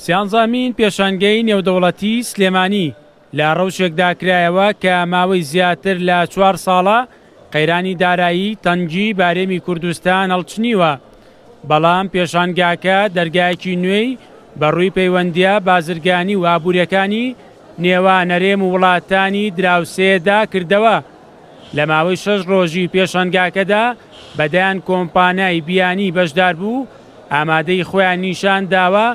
سیانزامین پێشانگەی نێودەوڵەتی سلێمانی لە ڕەوشێکدا کرایەوە کە ماوەی زیاتر لە 4 ساڵە قەیرانی دارایی تەنگی بارێمی کوردستان هەڵچنیوە، بەڵام پێشانگاکە دەرگایەکی نوێی بەڕووی پەیوەندیە بازرگانی و ئابوووریەکانی نێوان هەرێم و وڵاتانی دراوسێدا کردەوە. لە ماوەی 6 ڕۆژی پێشانگاکەدا بەدایان کۆمپانیای بیانی بەشدار بوو ئامادەی خۆیان نیشان داوە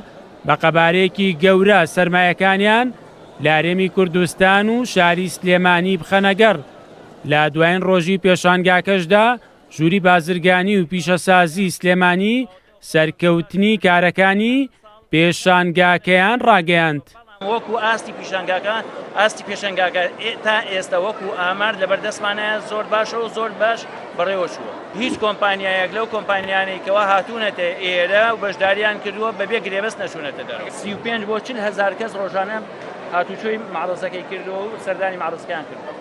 بە قەبارەیەکی گەورە سەرمایەکانیان لە هەرێمی کوردستان و شاری سلێمانی بخەنەگەڕ. لە دوایین ڕۆژی پێشانگاکەشدا ژووری بازرگانی و پیشەسازی سلێمانی سەرکەوتنی کارەکانی پێشانگاکەیان ڕاگەیاند. وەکو ئاستی پێشەنگاکە تا ئێستا وەکو ئامار لەبەردەستمانە زۆر باشە و زۆر باش بەڕێوە چووە. هیچ کۆمپانیایەک لەو کۆمپانیانێکەوە هاتوونەتە ئێرە و بەشداریان کردووە بەبێ گرێبەست نەچوونەتە دەرەوە. 35 بۆ 40 هەزار کەس ڕۆژانە هاتوچۆی معرەزەکەی کردووە و سەردانی معرەزەکان کردووە.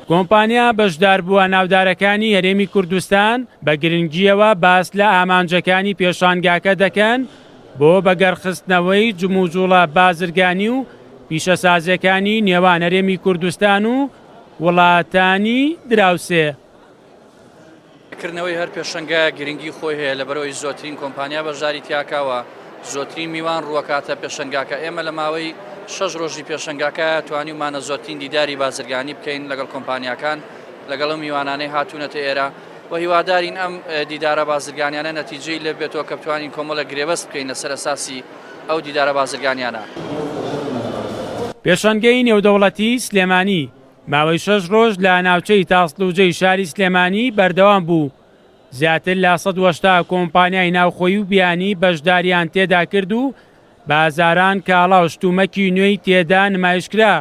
کۆمپانیا بەشدار بووە ناودارەکانی هەرێمی کوردستان بە گرنگیەوە باس لە ئامانجەکانی پێشانگاکە دەکەن بۆ بەگەڕخستنەوەی جموجوڵە بازرگانی و پیشەسازیەکانی نێوان هەرێمی کوردستان و وڵاتانی دراوسێ. کردنەوەی هەر پێشەنگایە گرنگی خۆی هەیە لەبەرەوەی زۆترین کۆمپانیا بەشداری تیاکاوە، زۆترین میوان ڕووەکاتە پێشەنگاکە. ئێمە لە ماوەی 6 ڕۆژی پێشەنگاکە توانیمانە زۆرترین دیداری بازرگانی بکەین لەگەڵ کۆمپانیاکان لەگەڵ میوانانەی هاتوونەتە ئێرە و هیوادارین ئەم دیدارە بازرگانیانە نەتیجەی لێ بێتەوە کە بتوانین کۆمەڵە گرێبەست بکەین لەسەر ئەساسی ئەو دیدارە بازرگانیانە. پێشەنگەی نێودەوڵەتی سلێمانی ماوەی 6 ڕۆژ لە ناوچەی تاسڵوجەی شاری سلێمانی بەردەوام بوو. زیاتر لە 180 کۆمپانیای ناوخۆیی و بیانی بەشداریان تێدا کرد و بازاران کاڵا و شتومەکی نوێی تێدا نمایشکرا.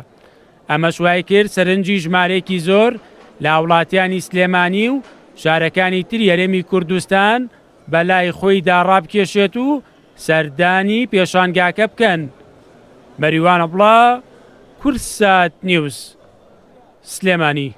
ئەمەش وای کرد سەرنجی ژمارەیەکی زۆر لە وڵاتیانی سلێمانی و شارەکانی تری هەرێمی کوردستان بەلای خۆی داڕابکێشێت و سەردانی پێشانگاکە بکەن. مەریوان ئەبڵا، کورسات نیوز، سلێمانی.